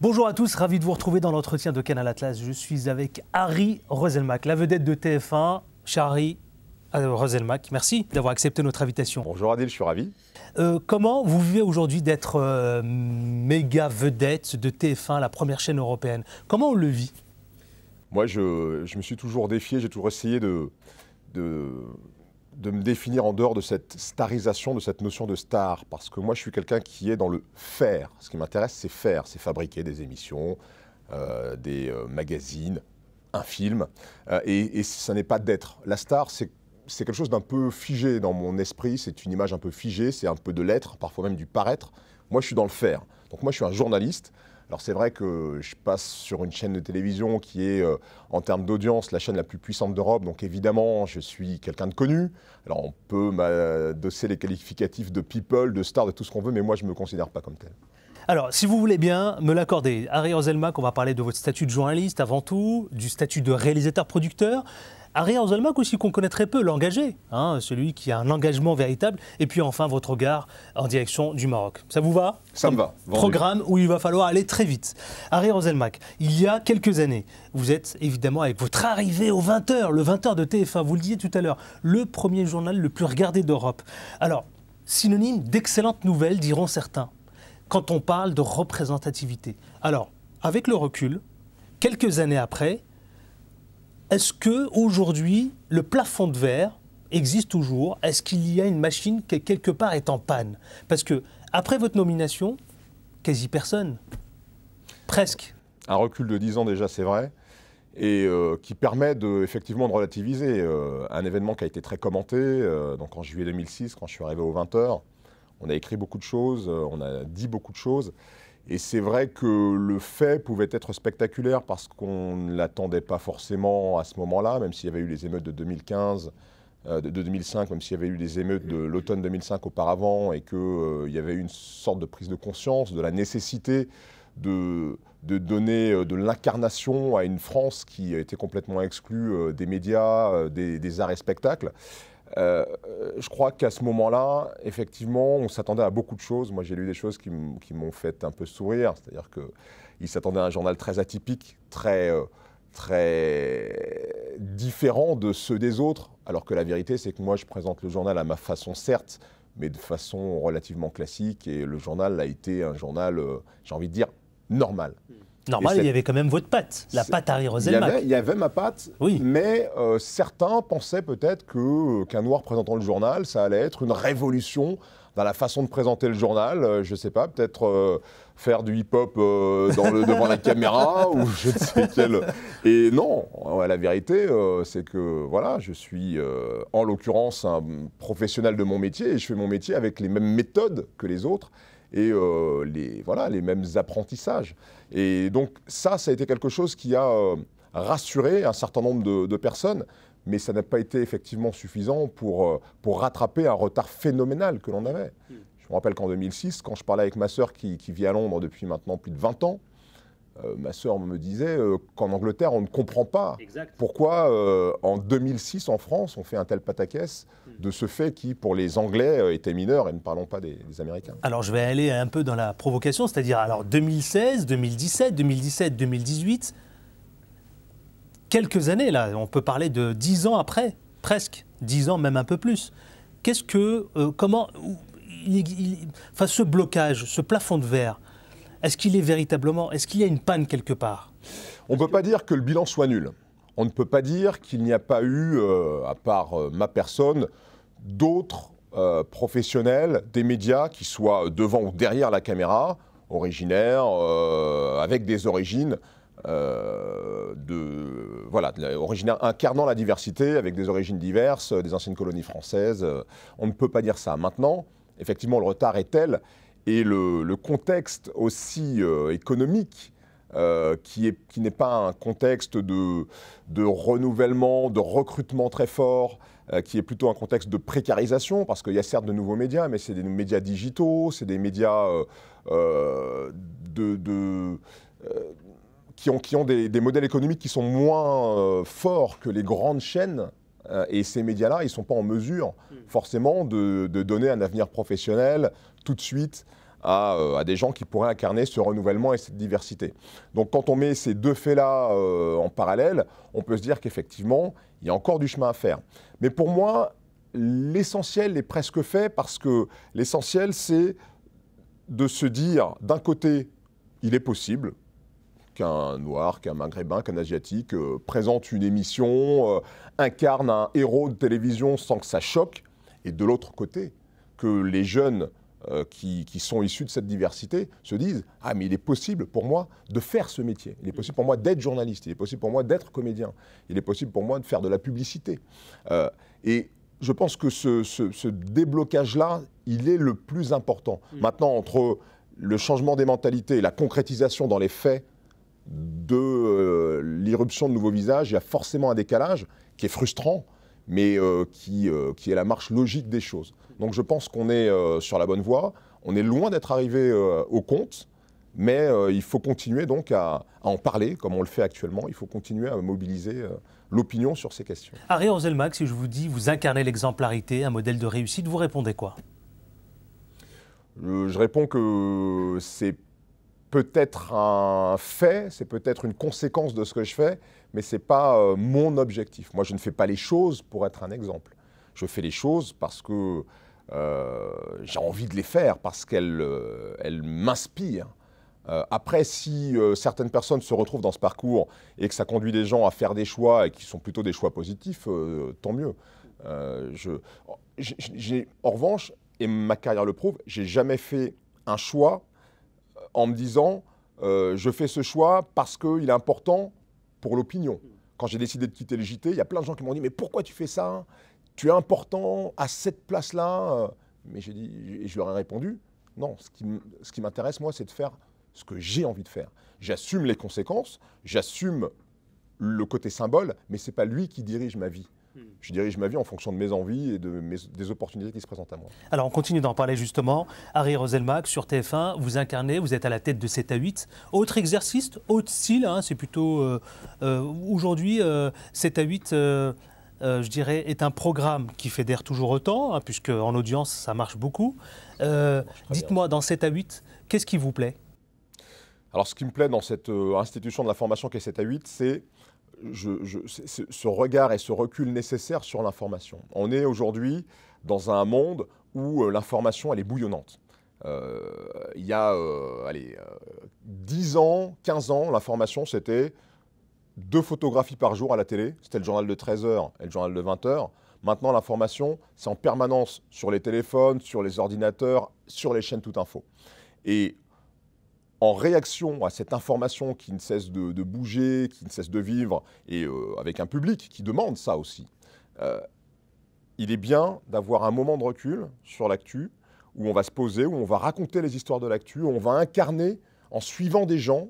Bonjour à tous, ravi de vous retrouver dans l'entretien de Canal Atlas. Je suis avec Harry Roselmack, la vedette de TF1. Cher Harry Roselmack, merci d'avoir accepté notre invitation. Bonjour Adil, je suis ravi. Comment vous vivez aujourd'hui d'être méga vedette de TF1, la première chaîne européenne? Comment on le vit? Moi, je me suis toujours défié, j'ai toujours essayé de me définir en dehors de cette starisation, de cette notion de star. Parce que moi, je suis quelqu'un qui est dans le faire. Ce qui m'intéresse, c'est faire, c'est fabriquer des émissions, des magazines, un film. Et ça n'est pas d'être. La star, c'est quelque chose d'un peu figé dans mon esprit, c'est une image un peu figée, c'est un peu de l'être, parfois même du paraître. Moi, je suis dans le faire. Donc moi, je suis un journaliste. Alors c'est vrai que je passe sur une chaîne de télévision qui est, en termes d'audience, la chaîne la plus puissante d'Europe. Donc évidemment, je suis quelqu'un de connu. Alors on peut m'adosser les qualificatifs de people, de star, de tout ce qu'on veut, mais moi, je ne me considère pas comme tel. Alors, si vous voulez bien me l'accorder, Harry Roselmack, on va parler de votre statut de journaliste avant tout, du statut de réalisateur-producteur. Harry Roselmack aussi qu'on connaît très peu, l'engagé, hein, celui qui a un engagement véritable. Et puis enfin, votre regard en direction du Maroc. Ça vous va? Ça me va. Programme où il va falloir aller très vite. Harry Roselmack, il y a quelques années, vous êtes évidemment avec votre arrivée au 20h, le 20h de TF1, vous le disiez tout à l'heure, le premier journal le plus regardé d'Europe. Alors, synonyme d'excellentes nouvelles, diront certains, quand on parle de représentativité. Alors, avec le recul, quelques années après, est-ce qu'aujourd'hui, le plafond de verre existe toujours? Est-ce qu'il y a une machine qui, quelque part, est en panne? Parce que, après votre nomination, quasi personne. Presque. Un recul de 10 ans déjà, c'est vrai, et qui permet effectivement de relativiser. Un événement qui a été très commenté, donc en juillet 2006, quand je suis arrivé aux 20h, on a écrit beaucoup de choses, on a dit beaucoup de choses. Et c'est vrai que le fait pouvait être spectaculaire parce qu'on ne l'attendait pas forcément à ce moment-là, même s'il y avait eu les émeutes de 2015, de 2005, même s'il y avait eu les émeutes de l'automne 2005 auparavant et qu'il y avait eu une sorte de prise de conscience de la nécessité de donner de l'incarnation à une France qui était complètement exclue des médias, des arts et spectacles. Je crois qu'à ce moment-là, effectivement, on s'attendait à beaucoup de choses. Moi, j'ai lu des choses qui m'ont fait un peu sourire. C'est-à-dire qu'ils s'attendaient à un journal très atypique, très différent de ceux des autres. Alors que la vérité, c'est que moi, je présente le journal à ma façon, certes, mais de façon relativement classique. Et le journal a été un journal, j'ai envie de dire, normal. Normal, il y avait quand même votre patte, la patte Harry Roselmack. Il y avait ma patte, oui. Mais certains pensaient peut-être qu'un noir présentant le journal, ça allait être une révolution dans la façon de présenter le journal. Je ne sais pas, peut-être faire du hip-hop devant la caméra ou je ne sais quel. Et non, la vérité, c'est que voilà, je suis en l'occurrence un professionnel de mon métier et je fais mon métier avec les mêmes méthodes que les autres. Et les mêmes apprentissages. Et donc ça a été quelque chose qui a rassuré un certain nombre de personnes, mais ça n'a pas été effectivement suffisant pour rattraper un retard phénoménal que l'on avait. Je me rappelle qu'en 2006, quand je parlais avec ma sœur qui vit à Londres depuis maintenant plus de 20 ans, ma sœur me disait qu'en Angleterre, on ne comprend pas pourquoi en 2006, en France, on fait un tel pataquès de ce fait qui, pour les Anglais, était mineur, et ne parlons pas des Américains. Alors, je vais aller un peu dans la provocation, c'est-à-dire alors 2016, 2017, 2018, quelques années, là, on peut parler de 10 ans après, presque, 10 ans, même un peu plus. Qu'est-ce que, ce blocage, ce plafond de verre, est-ce qu'il est véritablement, est-ce qu'il y a une panne quelque part? On ne peut pas dire que le bilan soit nul. On ne peut pas dire qu'il n'y a pas eu, à part ma personne, d'autres professionnels des médias qui soient devant ou derrière la caméra, originaires, avec des origines, originaires incarnant la diversité, avec des origines diverses, des anciennes colonies françaises. On ne peut pas dire ça. Maintenant, effectivement, le retard est tel. Et le contexte aussi économique, qui n'est pas un contexte de renouvellement, de recrutement très fort, qui est plutôt un contexte de précarisation, parce qu'il y a certes de nouveaux médias, mais c'est des médias digitaux, c'est des médias qui ont des modèles économiques qui sont moins forts que les grandes chaînes. Et ces médias-là, ils ne sont pas en mesure forcément de donner un avenir professionnel tout de suite à des gens qui pourraient incarner ce renouvellement et cette diversité. Donc quand on met ces deux faits-là en parallèle, on peut se dire qu'effectivement, il y a encore du chemin à faire. Mais pour moi, l'essentiel est presque fait parce que l'essentiel, c'est de se dire, d'un côté, il est possible qu'un noir, qu'un maghrébin, qu'un asiatique présente une émission, incarne un héros de télévision sans que ça choque, et de l'autre côté, que les jeunes qui sont issus de cette diversité se disent « Ah, mais il est possible pour moi de faire ce métier. Il est possible pour moi d'être journaliste. Il est possible pour moi d'être comédien. Il est possible pour moi de faire de la publicité. » Et je pense que ce déblocage-là, il est le plus important. Maintenant, entre le changement des mentalités et la concrétisation dans les faits de l'irruption de nouveaux visages, il y a forcément un décalage qui est frustrant, mais qui est la marche logique des choses. Donc je pense qu'on est sur la bonne voie, on est loin d'être arrivé au compte, mais il faut continuer donc à en parler, comme on le fait actuellement, il faut continuer à mobiliser l'opinion sur ces questions. Harry Roselmack, si je vous dis, vous incarnez l'exemplarité, un modèle de réussite, vous répondez quoi? Je réponds que c'est peut-être un fait, c'est peut-être une conséquence de ce que je fais, mais ce n'est pas mon objectif. Moi, je ne fais pas les choses pour être un exemple. Je fais les choses parce que j'ai envie de les faire, parce qu'elles m'inspirent. Après, si certaines personnes se retrouvent dans ce parcours et que ça conduit des gens à faire des choix et qui sont plutôt des choix positifs, tant mieux. En revanche, et ma carrière le prouve, j'ai jamais fait un choix en me disant je fais ce choix parce qu'il est important pour l'opinion. Quand j'ai décidé de quitter le JT, il y a plein de gens qui m'ont dit « Mais pourquoi tu fais ça? Tu es important à cette place-là » Mais je leur ai répondu « Non, ce qui m'intéresse, moi, c'est de faire ce que j'ai envie de faire. J'assume les conséquences, j'assume le côté symbole, mais ce n'est pas lui qui dirige ma vie. Je dirige ma vie en fonction de mes envies et des opportunités qui se présentent à moi. » Alors on continue d'en parler justement. Harry Roselmack sur TF1, vous incarnez, vous êtes à la tête de 7 à 8. Autre exercice, autre style, hein, c'est plutôt aujourd'hui 7 à 8, je dirais, est un programme qui fédère toujours autant, hein, puisque en audience ça marche beaucoup. Dites-moi, dans 7 à 8, qu'est-ce qui vous plaît? Alors ce qui me plaît dans cette institution de l'information qui est 7 à 8, c'est ce regard et ce recul nécessaire sur l'information. On est aujourd'hui dans un monde où l'information, elle est bouillonnante. Il y a 10 ans, 15 ans, l'information, c'était 2 photographies par jour à la télé. C'était le journal de 13h et le journal de 20h. Maintenant, l'information, c'est en permanence sur les téléphones, sur les ordinateurs, sur les chaînes Tout Info. Et en réaction à cette information qui ne cesse de bouger, qui ne cesse de vivre, et avec un public qui demande ça aussi, il est bien d'avoir un moment de recul sur l'actu, où on va se poser, où on va raconter les histoires de l'actu, où on va incarner en suivant des gens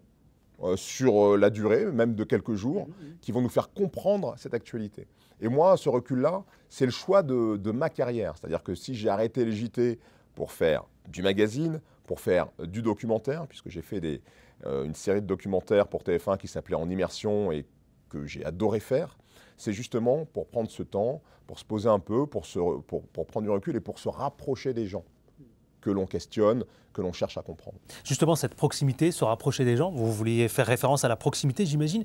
sur la durée, même de quelques jours, qui vont nous faire comprendre cette actualité. Et moi, ce recul-là, c'est le choix de ma carrière. C'est-à-dire que si j'ai arrêté les JT pour faire du magazine, pour faire du documentaire, puisque j'ai fait une série de documentaires pour TF1 qui s'appelait En Immersion et que j'ai adoré faire, c'est justement pour prendre ce temps, pour se poser un peu, pour prendre du recul et pour se rapprocher des gens que l'on questionne, que l'on cherche à comprendre. Justement, cette proximité, se rapprocher des gens, vous vouliez faire référence à la proximité, j'imagine.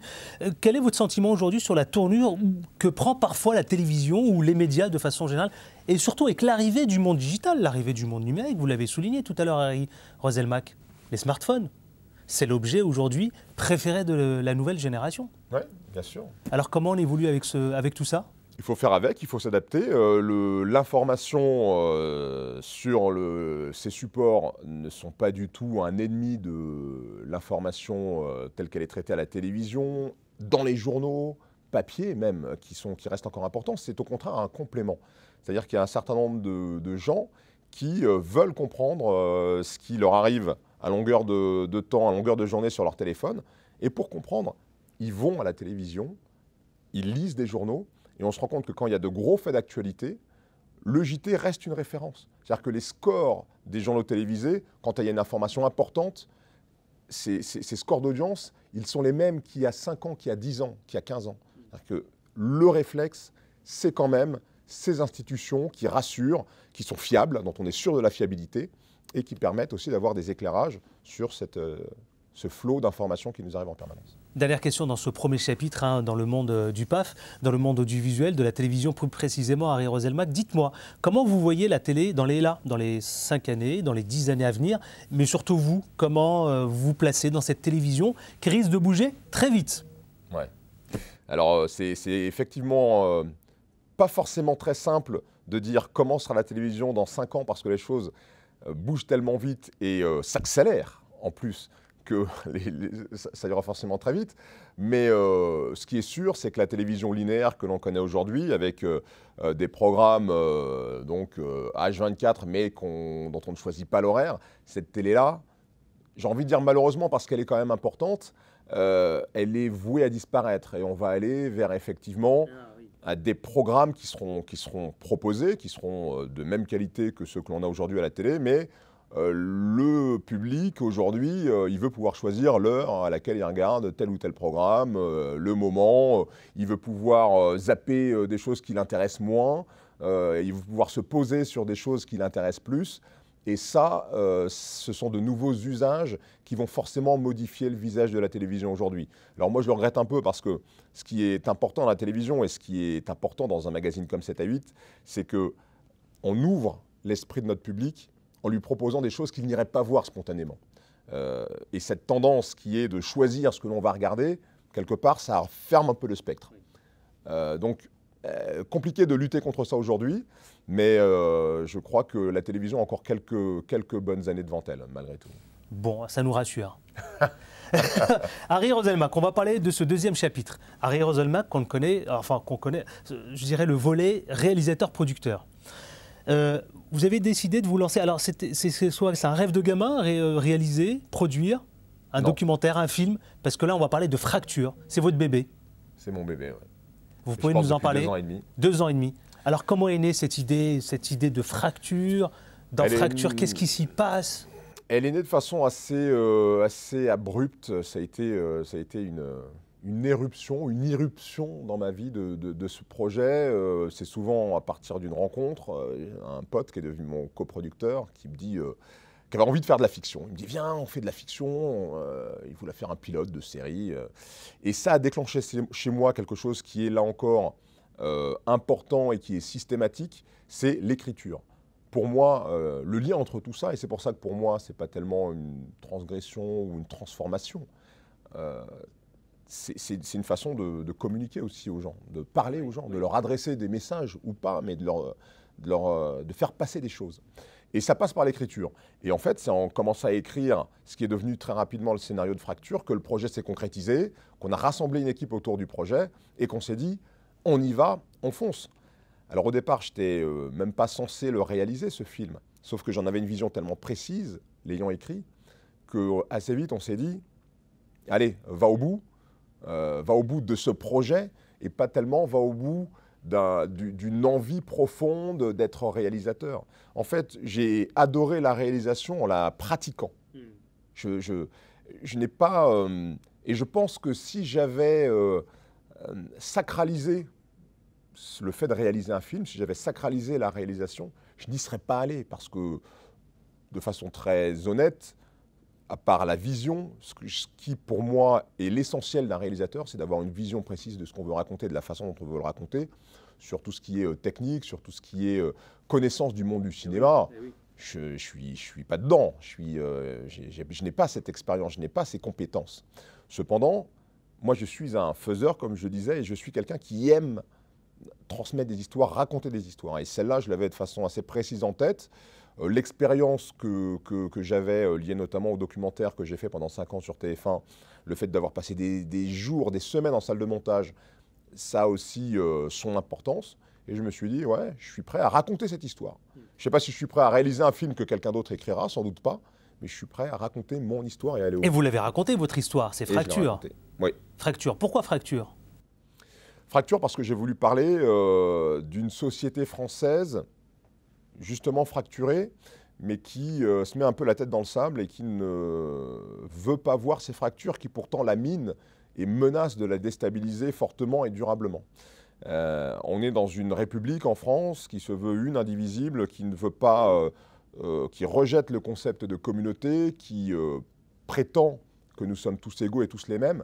Quel est votre sentiment aujourd'hui sur la tournure que prend parfois la télévision ou les médias de façon générale, et surtout avec l'arrivée du monde digital, l'arrivée du monde numérique, vous l'avez souligné tout à l'heure, Harry Roselmack, les smartphones, c'est l'objet aujourd'hui préféré de la nouvelle génération. Oui, bien sûr. Alors comment on évolue avec tout ça ? Il faut faire avec, il faut s'adapter. L'information sur ces supports ne sont pas du tout un ennemi de l'information telle qu'elle est traitée à la télévision, dans les journaux, papier même, qui restent encore importants. C'est au contraire un complément. C'est-à-dire qu'il y a un certain nombre de gens qui veulent comprendre ce qui leur arrive à longueur de temps, à longueur de journée sur leur téléphone. Et pour comprendre, ils vont à la télévision, ils lisent des journaux, et on se rend compte que quand il y a de gros faits d'actualité, le JT reste une référence. C'est-à-dire que les scores des journaux télévisés, quand il y a une information importante, ces scores d'audience, ils sont les mêmes qu'il y a 5 ans, qu'il y a 10 ans, qu'il y a 15 ans. C'est-à-dire que le réflexe, c'est quand même ces institutions qui rassurent, qui sont fiables, dont on est sûr de la fiabilité, et qui permettent aussi d'avoir des éclairages sur ce flot d'informations qui nous arrive en permanence. Dernière question dans ce premier chapitre, hein, dans le monde du PAF, dans le monde audiovisuel, de la télévision plus précisément, Harry Roselmack. Dites-moi, comment vous voyez la télé dans les 5 années, dans les 10 années à venir, mais surtout vous, comment vous vous placez dans cette télévision qui risque de bouger très vite? Ouais. Alors, c'est effectivement pas forcément très simple de dire comment sera la télévision dans 5 ans, parce que les choses bougent tellement vite et s'accélèrent en plus, que ça ira forcément très vite. Mais ce qui est sûr, c'est que la télévision linéaire que l'on connaît aujourd'hui, avec des programmes H24, mais dont on ne choisit pas l'horaire, cette télé-là, j'ai envie de dire malheureusement parce qu'elle est quand même importante, elle est vouée à disparaître. Et on va aller vers effectivement à des programmes qui seront proposés, qui seront de même qualité que ceux que l'on a aujourd'hui à la télé, mais le public aujourd'hui, il veut pouvoir choisir l'heure à laquelle il regarde tel ou tel programme, le moment, il veut pouvoir zapper des choses qui l'intéressent moins, il veut pouvoir se poser sur des choses qui l'intéressent plus. Et ça, ce sont de nouveaux usages qui vont forcément modifier le visage de la télévision aujourd'hui. Alors moi, je le regrette un peu parce que ce qui est important dans la télévision et ce qui est important dans un magazine comme 7 à 8, c'est qu'on ouvre l'esprit de notre public en lui proposant des choses qu'il n'irait pas voir spontanément. Et cette tendance qui est de choisir ce que l'on va regarder, quelque part, ça ferme un peu le spectre. Donc, compliqué de lutter contre ça aujourd'hui, mais je crois que la télévision a encore quelques bonnes années devant elle, malgré tout. Bon, ça nous rassure. Harry Roselmack, on va parler de ce deuxième chapitre. Harry Roselmack, qu'on connaît, je dirais le volet réalisateur-producteur. Vous avez décidé de vous lancer. Alors, c'est un rêve de gamin, réaliser, produire un documentaire, un film, parce que là, on va parler de Fracture. C'est votre bébé. C'est mon bébé, oui. Vous pouvez nous en parler? 2 ans et demi. 2 ans et demi. Alors, comment est née cette idée de Fracture? Dans Fracture, qu'est-ce qui s'y passe? Elle est née de façon assez abrupte. Ça a été une éruption, une irruption dans ma vie de ce projet. C'est souvent à partir d'une rencontre, un pote qui est devenu mon coproducteur qui me dit, qui avait envie de faire de la fiction. Il me dit, viens, on fait de la fiction. Il voulait faire un pilote de série. Et ça a déclenché chez moi quelque chose qui est là encore important et qui est systématique, c'est l'écriture. Pour moi, le lien entre tout ça, et c'est pour ça que pour moi, ce n'est pas tellement une transgression ou une transformation, c'est une façon de communiquer aussi aux gens, de parler aux gens, de leur adresser des messages ou pas, mais de faire passer des choses. Et ça passe par l'écriture. Et en fait, c'est en commençant à écrire ce qui est devenu très rapidement le scénario de Fracture que le projet s'est concrétisé, qu'on a rassemblé une équipe autour du projet et qu'on s'est dit, on y va, on fonce. Alors au départ, je n'étais même pas censé le réaliser, ce film. Sauf que j'en avais une vision tellement précise, l'ayant écrit, qu'assez vite, on s'est dit, allez, va au bout de ce projet, et pas tellement va au bout d'une envie profonde d'être réalisateur. En fait, j'ai adoré la réalisation en la pratiquant. Je n'ai pas... et je pense que si j'avais sacralisé le fait de réaliser un film, si j'avais sacralisé la réalisation, je n'y serais pas allé parce que, de façon très honnête, à part la vision, ce qui pour moi est l'essentiel d'un réalisateur, c'est d'avoir une vision précise de ce qu'on veut raconter, de la façon dont on veut le raconter, sur tout ce qui est technique, sur tout ce qui est connaissance du monde du cinéma. Je suis pas dedans, je n'ai pas cette expérience, je n'ai pas ces compétences. Cependant, moi je suis un faiseur, comme je disais, et je suis quelqu'un qui aime transmettre des histoires, raconter des histoires. Et celle-là, je l'avais de façon assez précise en tête. L'expérience que j'avais liée notamment au documentaire que j'ai fait pendant 5 ans sur TF1, le fait d'avoir passé des jours, des semaines en salle de montage, ça a aussi son importance. Et je me suis dit, ouais, je suis prêt à raconter cette histoire. Je ne sais pas si je suis prêt à réaliser un film que quelqu'un d'autre écrira, sans doute pas, mais je suis prêt à raconter mon histoire et aller au bout. Et vous l'avez raconté, votre histoire, c'est Fracture. Oui. Fracture. Pourquoi Fracture? Fracture parce que j'ai voulu parler d'une société française justement fracturée, mais qui se met un peu la tête dans le sable et qui ne veut pas voir ces fractures qui pourtant la minent et menacent de la déstabiliser fortement et durablement. On est dans une république en France qui se veut une, indivisible, qui ne veut pas, qui rejette le concept de communauté, qui prétend que nous sommes tous égaux et tous les mêmes.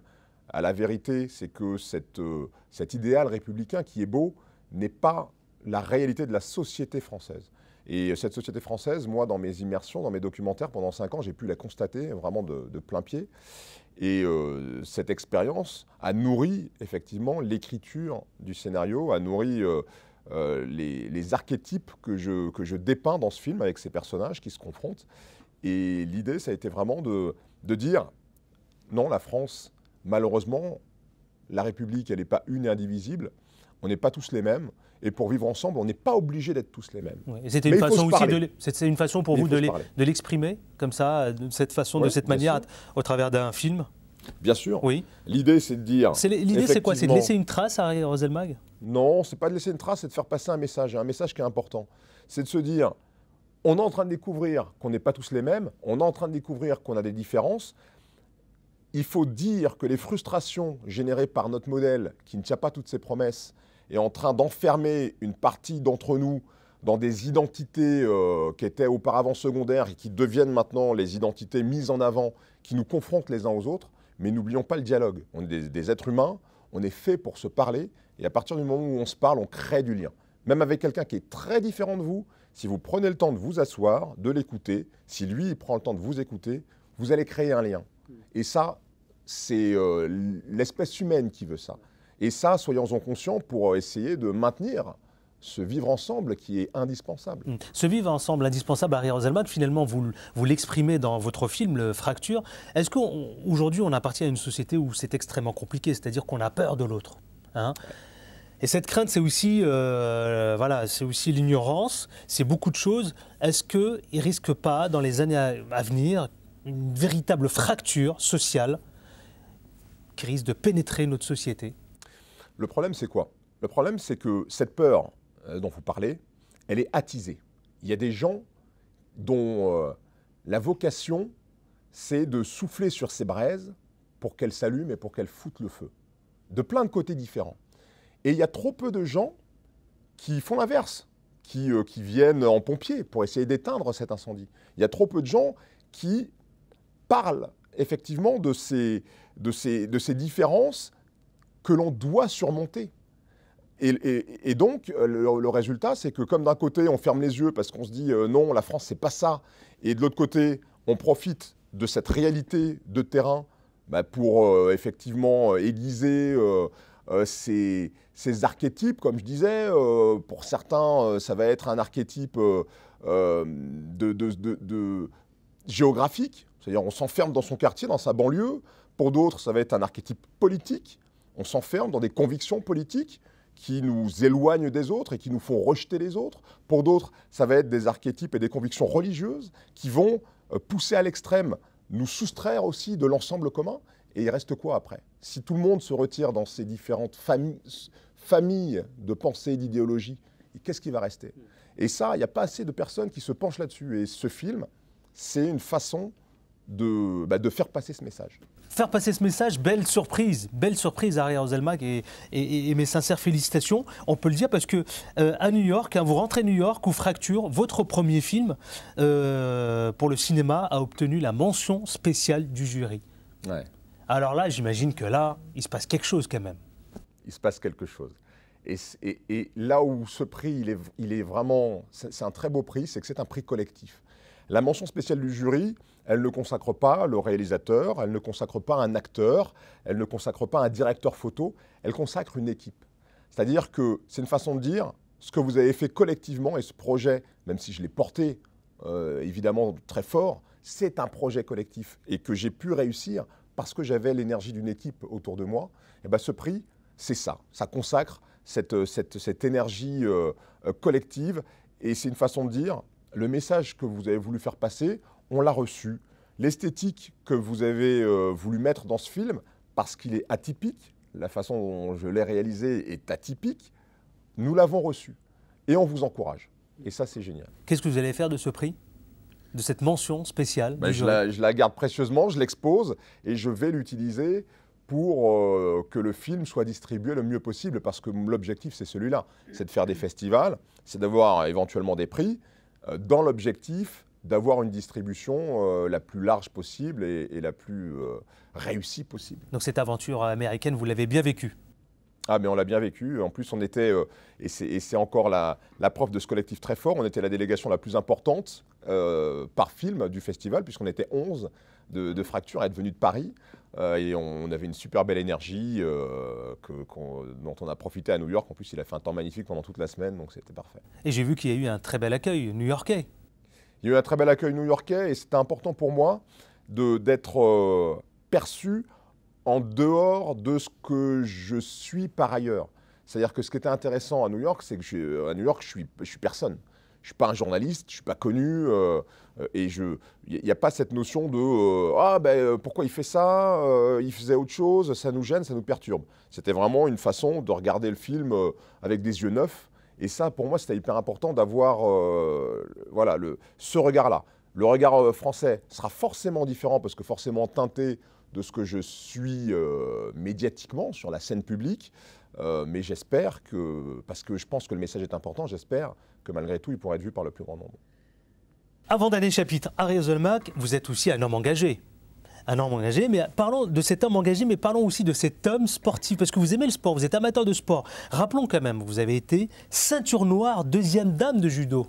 La vérité, c'est que cet idéal républicain qui est beau n'est pas la réalité de la société française. Et cette société française, moi, dans mes immersions, dans mes documentaires, pendant 5 ans, j'ai pu la constater vraiment de plein pied. Et cette expérience a nourri effectivement l'écriture du scénario, a nourri les archétypes que je dépeins dans ce film avec ces personnages qui se confrontent. Et l'idée, ça a été vraiment de dire, non, la France, malheureusement, la République, elle n'est pas une et indivisible, on n'est pas tous les mêmes. Et pour vivre ensemble, on n'est pas obligé d'être tous les mêmes. Ouais, c'était une façon aussi c'était une façon pour vous de l'exprimer comme ça, de cette façon, de cette manière, au travers d'un film. Bien sûr. Oui. L'idée, c'est de dire. L'idée, c'est quoi? C'est de laisser une trace à Harry Roselmag? Non, c'est pas de laisser une trace, c'est de faire passer un message qui est important. C'est de se dire, on est en train de découvrir qu'on n'est pas tous les mêmes, on est en train de découvrir qu'on a des différences. Il faut dire que les frustrations générées par notre modèle, qui ne tient pas toutes ses promesses, est en train d'enfermer une partie d'entre nous dans des identités qui étaient auparavant secondaires et qui deviennent maintenant les identités mises en avant, qui nous confrontent les uns aux autres. Mais n'oublions pas le dialogue. On est des êtres humains, on est fait pour se parler, et à partir du moment où on se parle, on crée du lien. Même avec quelqu'un qui est très différent de vous, si vous prenez le temps de vous asseoir, de l'écouter, si lui il prend le temps de vous écouter, vous allez créer un lien. Et ça, c'est l'espèce humaine qui veut ça. Et ça, soyons-en conscients pour essayer de maintenir ce vivre ensemble qui est indispensable. Ce vivre ensemble indispensable, Harry Roselmag, finalement, vous l'exprimez dans votre film, le Fracture. Est-ce qu'aujourd'hui, on appartient à une société où c'est extrêmement compliqué, c'est-à-dire qu'on a peur de l'autre, hein? Et cette crainte, c'est aussi, voilà, c'est aussi l'ignorance, c'est beaucoup de choses. Est-ce qu'il ne risque pas, dans les années à venir, une véritable fracture sociale qui risque de pénétrer notre société? Le problème, c'est quoi? Le problème, c'est que cette peur dont vous parlez, elle est attisée. Il y a des gens dont la vocation, c'est de souffler sur ces braises pour qu'elles s'allument et pour qu'elles foutent le feu. De plein de côtés différents. Et il y a trop peu de gens qui font l'inverse, qui viennent en pompier pour essayer d'éteindre cet incendie. Il y a trop peu de gens qui parlent effectivement de ces différences que l'on doit surmonter. Et donc, le résultat, c'est que comme d'un côté, on ferme les yeux parce qu'on se dit non, la France, c'est pas ça. Et de l'autre côté, on profite de cette réalité de terrain pour effectivement aiguiser ces archétypes, comme je disais. Pour certains, ça va être un archétype géographique, c'est-à-dire on s'enferme dans son quartier, dans sa banlieue. Pour d'autres, ça va être un archétype politique. On s'enferme dans des convictions politiques qui nous éloignent des autres et qui nous font rejeter les autres. Pour d'autres, ça va être des archétypes et des convictions religieuses qui vont pousser à l'extrême, nous soustraire aussi de l'ensemble commun. Et il reste quoi après? Si tout le monde se retire dans ces différentes familles de pensée et d'idéologie, qu'est-ce qui va rester? Et ça, il n'y a pas assez de personnes qui se penchent là-dessus. Et ce film, c'est une façon de faire passer ce message. Faire passer ce message, belle surprise, Harry Roselmag, et mes sincères félicitations. On peut le dire parce que à New York, vous rentrez à New York où Fracture, votre premier film pour le cinéma, a obtenu la mention spéciale du jury. Ouais. Alors là, j'imagine que là, il se passe quelque chose quand même. Il se passe quelque chose. Et là où ce prix, il est vraiment, c'est un très beau prix, c'est que c'est un prix collectif. La mention spéciale du jury, elle ne consacre pas le réalisateur, elle ne consacre pas un acteur, elle ne consacre pas un directeur photo, elle consacre une équipe. C'est-à-dire que c'est une façon de dire ce que vous avez fait collectivement, et ce projet, même si je l'ai porté évidemment très fort, c'est un projet collectif et que j'ai pu réussir parce que j'avais l'énergie d'une équipe autour de moi. Et bien ce prix, c'est ça. Ça consacre cette énergie collective et c'est une façon de dire le message que vous avez voulu faire passer, on l'a reçu. L'esthétique que vous avez voulu mettre dans ce film, parce qu'il est atypique, la façon dont je l'ai réalisé est atypique, nous l'avons reçu. Et on vous encourage. Et ça, c'est génial. Qu'est-ce que vous allez faire de ce prix? De cette mention spéciale? Je la garde précieusement, je l'expose et je vais l'utiliser pour que le film soit distribué le mieux possible, parce que l'objectif, c'est celui-là. C'est de faire des festivals, c'est d'avoir éventuellement des prix, dans l'objectif d'avoir une distribution la plus large possible et la plus réussie possible. Donc cette aventure américaine, vous l'avez bien vécue? Ah, mais on l'a bien vécu. En plus, on était, et c'est encore la preuve de ce collectif très fort, on était la délégation la plus importante par film du festival, puisqu'on était 11 de Fracture à être venus de Paris. Et on avait une super belle énergie dont on a profité à New York. En plus, il a fait un temps magnifique pendant toute la semaine, donc c'était parfait. Et j'ai vu qu'il y a eu un très bel accueil new-yorkais. Il y a eu un très bel accueil new-yorkais, et c'était important pour moi d'être perçu en dehors de ce que je suis par ailleurs. C'est-à-dire que ce qui était intéressant à New York, c'est que à New York, je suis personne. Je ne suis pas un journaliste, je ne suis pas connu, et il n'y a pas cette notion de pourquoi il fait ça, il faisait autre chose, ça nous gêne, ça nous perturbe. C'était vraiment une façon de regarder le film avec des yeux neufs, et ça, pour moi, c'était hyper important d'avoir ce regard-là. Le regard français sera forcément différent, parce que forcément teinté de ce que je suis médiatiquement sur la scène publique, mais j'espère que, parce que je pense que le message est important, j'espère que malgré tout, il pourra être vu par le plus grand nombre. Avant d'aller chapitre Harry Oselmach, vous êtes aussi un homme engagé. Un homme engagé, mais parlons de cet homme engagé, mais parlons aussi de cet homme sportif, parce que vous aimez le sport, vous êtes amateur de sport. Rappelons quand même, vous avez été ceinture noire, deuxième dame de judo.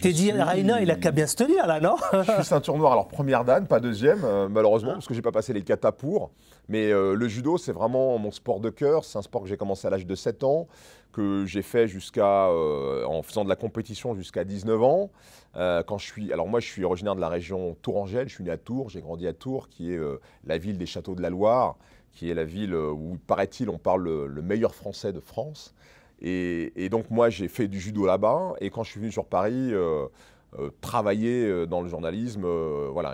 Teddy Riner, il a qu'à bien se tenir là, non? Je suis ceinture noire, alors première dan, pas deuxième, malheureusement, parce que j'ai pas passé les katas pour. Mais le judo, c'est vraiment mon sport de cœur. C'est un sport que j'ai commencé à l'âge de 7 ans, que j'ai fait en faisant de la compétition jusqu'à 19 ans. Alors moi, je suis originaire de la région Tourangelle, je suis né à Tours, j'ai grandi à Tours, qui est la ville des châteaux de la Loire, qui est la ville où, paraît-il, on parle le meilleur français de France. Et donc moi j'ai fait du judo là-bas, et quand je suis venu sur Paris travailler dans le journalisme,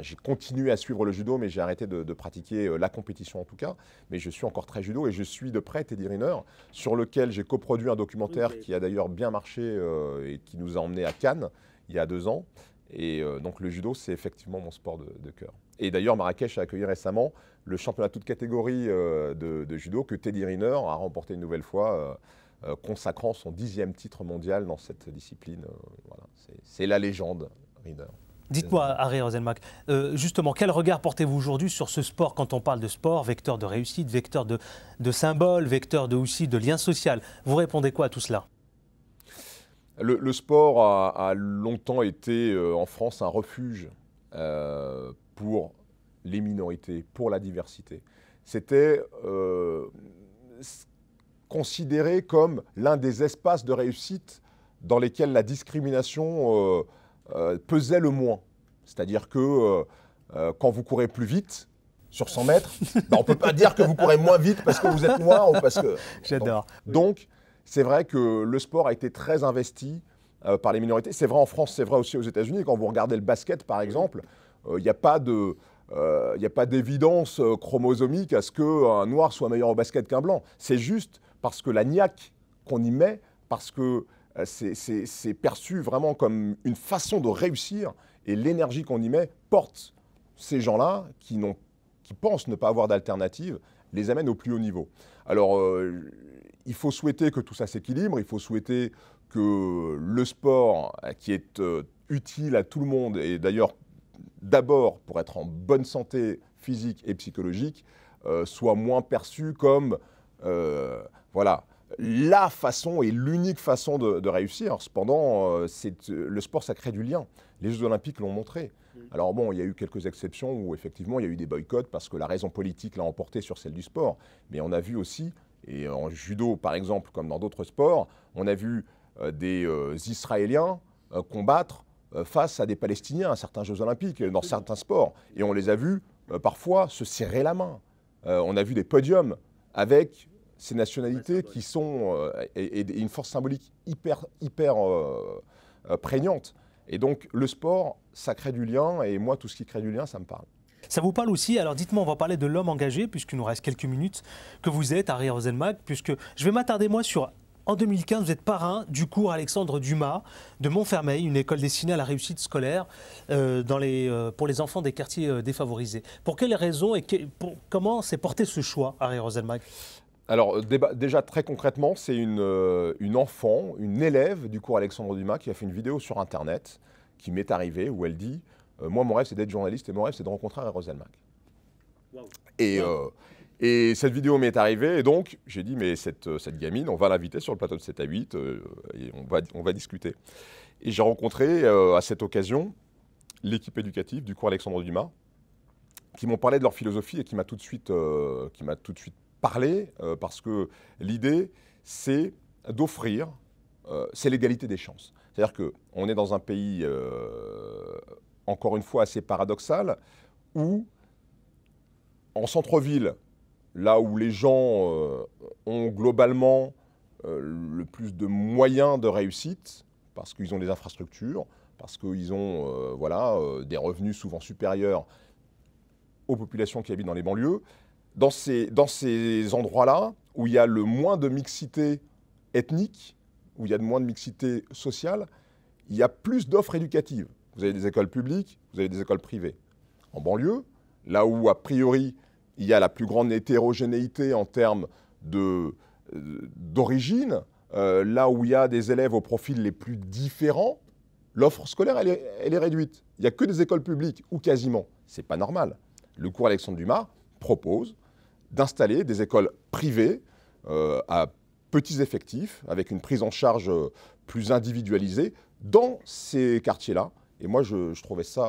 j'ai continué à suivre le judo, mais j'ai arrêté de pratiquer la compétition en tout cas, mais je suis encore très judo, et je suis de près Teddy Riner, sur lequel j'ai coproduit un documentaire qui a d'ailleurs bien marché et qui nous a emmenés à Cannes il y a 2 ans, et donc le judo c'est effectivement mon sport de cœur. Et d'ailleurs Marrakech a accueilli récemment le championnat toute catégorie de judo que Teddy Riner a remporté une nouvelle fois, consacrant son 10e titre mondial dans cette discipline. C'est la légende, Riner. Dites-moi, Harry Oselmach, justement, quel regard portez-vous aujourd'hui sur ce sport quand on parle de sport, vecteur de réussite, vecteur de symbole, vecteur aussi de lien social? Vous répondez quoi à tout cela? Le sport a longtemps été en France un refuge pour les minorités, pour la diversité. C'était considéré comme l'un des espaces de réussite dans lesquels la discrimination pesait le moins. C'est-à-dire que quand vous courez plus vite, sur 100 mètres, on ne peut pas dire que vous courez moins vite parce que vous êtes noir ou parce que... J'adore. Donc, c'est vrai que le sport a été très investi par les minorités. C'est vrai en France, c'est vrai aussi aux États-Unis. Quand vous regardez le basket, par exemple, il n'y a pas d'évidence chromosomique à ce qu'un noir soit meilleur au basket qu'un blanc. C'est juste parce que la niaque qu'on y met, parce que c'est perçu vraiment comme une façon de réussir, et l'énergie qu'on y met porte ces gens-là qui pensent ne pas avoir d'alternative, les amène au plus haut niveau. Alors, il faut souhaiter que tout ça s'équilibre, il faut souhaiter que le sport qui est utile à tout le monde, et d'ailleurs d'abord pour être en bonne santé physique et psychologique, soit moins perçu comme la façon et l'unique façon de réussir. Cependant, le sport, ça crée du lien. Les Jeux Olympiques l'ont montré. Alors bon, il y a eu quelques exceptions où effectivement il y a eu des boycotts parce que la raison politique l'a emporté sur celle du sport. Mais on a vu aussi, et en judo par exemple, comme dans d'autres sports, on a vu des Israéliens combattre face à des Palestiniens à certains Jeux Olympiques, dans certains sports. Et on les a vus parfois se serrer la main. On a vu des podiums avec ces nationalités qui sont et une force symbolique hyper prégnante. Et donc le sport, ça crée du lien, et moi tout ce qui crée du lien, ça me parle. Ça vous parle aussi? Alors dites-moi, on va parler de l'homme engagé, puisqu'il nous reste quelques minutes, que vous êtes, Harry Oselmach, puisque je vais m'attarder moi sur En 2015, vous êtes parrain du cours Alexandre Dumas de Montfermeil, une école destinée à la réussite scolaire pour les enfants des quartiers défavorisés. Pour quelles raisons et comment s'est porté ce choix, Harry Roselmack? Alors déjà très concrètement, c'est une enfant, une élève du cours Alexandre Dumas qui a fait une vidéo sur Internet qui m'est arrivée où elle dit moi mon rêve c'est d'être journaliste et mon rêve c'est de rencontrer Harry Roselmack. Wow. Et cette vidéo m'est arrivée et donc j'ai dit mais cette gamine, on va l'inviter sur le plateau de 7 à 8 et on va discuter. Et j'ai rencontré à cette occasion l'équipe éducative du cours Alexandre Dumas qui m'ont parlé de leur philosophie et qui m'a tout de suite parlé parce que l'idée c'est d'offrir, c'est l'égalité des chances. C'est-à-dire qu'on est dans un pays encore une fois assez paradoxal où en centre-ville, là où les gens ont globalement le plus de moyens de réussite, parce qu'ils ont des infrastructures, parce qu'ils ont des revenus souvent supérieurs aux populations qui habitent dans les banlieues, dans ces endroits-là, où il y a le moins de mixité ethnique, où il y a le moins de mixité sociale, il y a plus d'offres éducatives. Vous avez des écoles publiques, vous avez des écoles privées. En banlieue, là où a priori il y a la plus grande hétérogénéité en termes d'origine, là où il y a des élèves aux profils les plus différents, l'offre scolaire, elle est réduite. Il n'y a que des écoles publiques, ou quasiment. Ce n'est pas normal. Le cours Alexandre Dumas propose d'installer des écoles privées à petits effectifs, avec une prise en charge plus individualisée dans ces quartiers-là. Et moi, je trouvais ça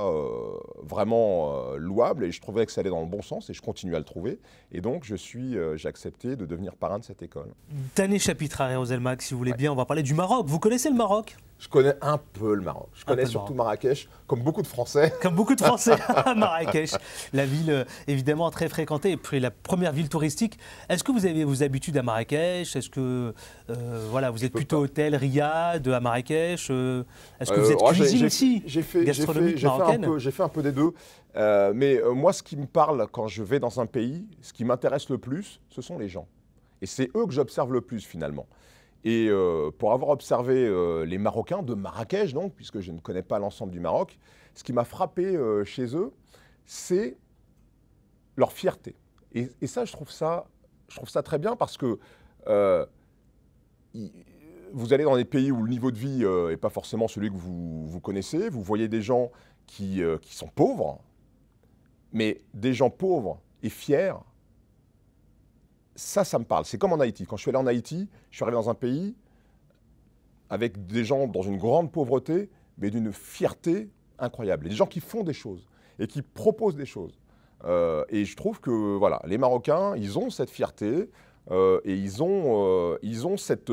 vraiment louable et je trouvais que ça allait dans le bon sens et je continue à le trouver. Et donc, j'ai accepté de devenir parrain de cette école. Dernier chapitre, Harry Roselmack, si vous voulez bien, on va parler du Maroc. Vous connaissez le Maroc? Je connais un peu le Maroc. Je connais surtout Marrakech, comme beaucoup de Français. Comme beaucoup de Français à Marrakech. La ville, évidemment, très fréquentée, et puis la première ville touristique. Est-ce que vous avez vos habitudes à Marrakech? Est-ce que vous êtes plutôt hôtel, riad, à Marrakech? Est-ce que vous êtes cuisine aussi gastronomique marocaine? J'ai fait un peu des deux. Mais moi, ce qui me parle quand je vais dans un pays, ce qui m'intéresse le plus, ce sont les gens. Et c'est eux que j'observe le plus, finalement. Et pour avoir observé les Marocains de Marrakech, donc, puisque je ne connais pas l'ensemble du Maroc, ce qui m'a frappé chez eux, c'est leur fierté. Et ça, je trouve ça très bien parce que vous allez dans des pays où le niveau de vie n'est pas forcément celui que vous connaissez. Vous voyez des gens qui sont pauvres, mais des gens pauvres et fiers. Ça me parle. C'est comme en Haïti. Quand je suis allé en Haïti, je suis arrivé dans un pays avec des gens dans une grande pauvreté, mais d'une fierté incroyable. Et des gens qui font des choses et qui proposent des choses. Et je trouve que voilà, les Marocains, ils ont cette fierté et ils ont cette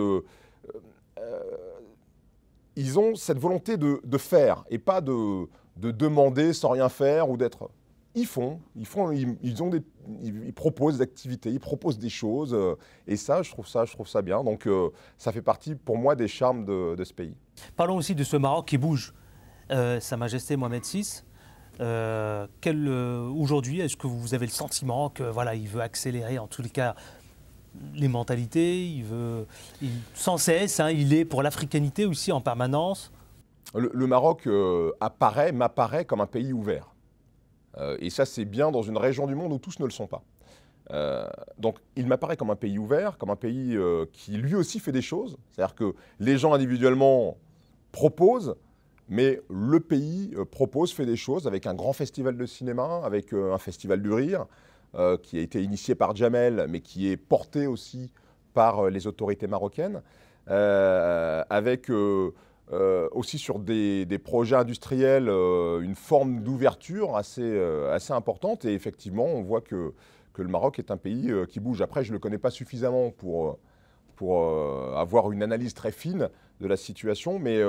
volonté de faire et pas de demander sans rien faire ou d'être... Ils proposent des activités, ils proposent des choses, et ça, je trouve ça bien. Donc, ça fait partie, pour moi, des charmes de ce pays. Parlons aussi de ce Maroc qui bouge. Sa Majesté Mohamed VI, aujourd'hui, est-ce que vous avez le sentiment que il veut accélérer, en tous les cas, les mentalités, sans cesse, il est pour l'africanité aussi en permanence? Le Maroc m'apparaît comme un pays ouvert. Et ça, c'est bien dans une région du monde où tous ne le sont pas. Donc, il m'apparaît comme un pays ouvert, comme un pays qui lui aussi fait des choses. C'est-à-dire que les gens individuellement proposent, mais le pays fait des choses avec un grand festival de cinéma, avec un festival du rire, qui a été initié par Jamel, mais qui est porté aussi par les autorités marocaines, avec... aussi sur des projets industriels, une forme d'ouverture assez importante. Et effectivement, on voit que le Maroc est un pays qui bouge. Après, je ne le connais pas suffisamment pour avoir une analyse très fine de la situation, mais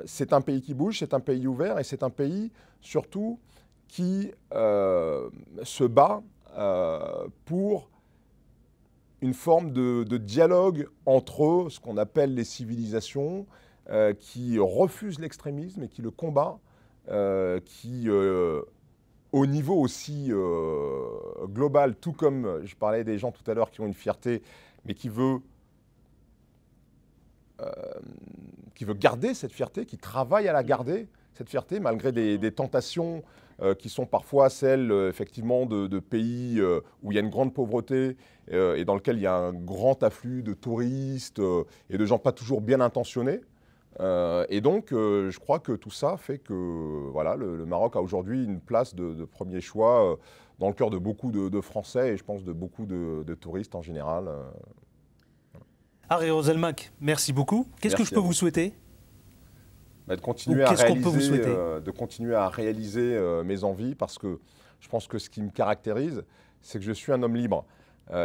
c'est un pays qui bouge, c'est un pays ouvert et c'est un pays surtout qui se bat pour une forme de dialogue entre ce qu'on appelle les civilisations, qui refuse l'extrémisme et qui le combat, qui, au niveau aussi global, tout comme je parlais des gens tout à l'heure qui ont une fierté, mais qui veut qui veut garder cette fierté, qui travaille à la garder, cette fierté, malgré des tentations qui sont parfois celles, effectivement, de pays où il y a une grande pauvreté et dans lequel il y a un grand afflux de touristes et de gens pas toujours bien intentionnés. Et donc, je crois que tout ça fait que voilà, le Maroc a aujourd'hui une place de premier choix dans le cœur de beaucoup de Français et je pense de beaucoup de touristes en général. Harry Roselmack, merci beaucoup. Qu'est-ce que je peux vous souhaiter? De continuer à réaliser mes envies, parce que je pense que ce qui me caractérise, c'est que je suis un homme libre. On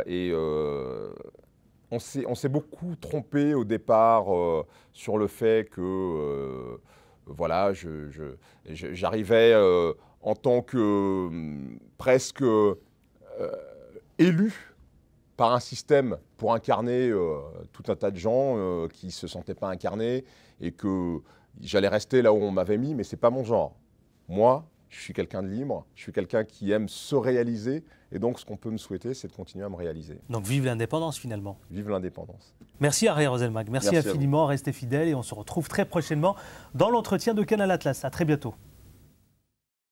s'est beaucoup trompé au départ sur le fait que voilà, j'arrivais en tant que presque élu par un système pour incarner tout un tas de gens qui ne se sentaient pas incarnés et que j'allais rester là où on m'avait mis, mais ce n'est pas mon genre. Moi, je suis quelqu'un de libre, je suis quelqu'un qui aime se réaliser et donc ce qu'on peut me souhaiter, c'est de continuer à me réaliser. Donc vive l'indépendance finalement. Vive l'indépendance. Merci Harry Roselmack, merci infiniment, restez fidèles et on se retrouve très prochainement dans l'entretien de Canal Atlas. À très bientôt.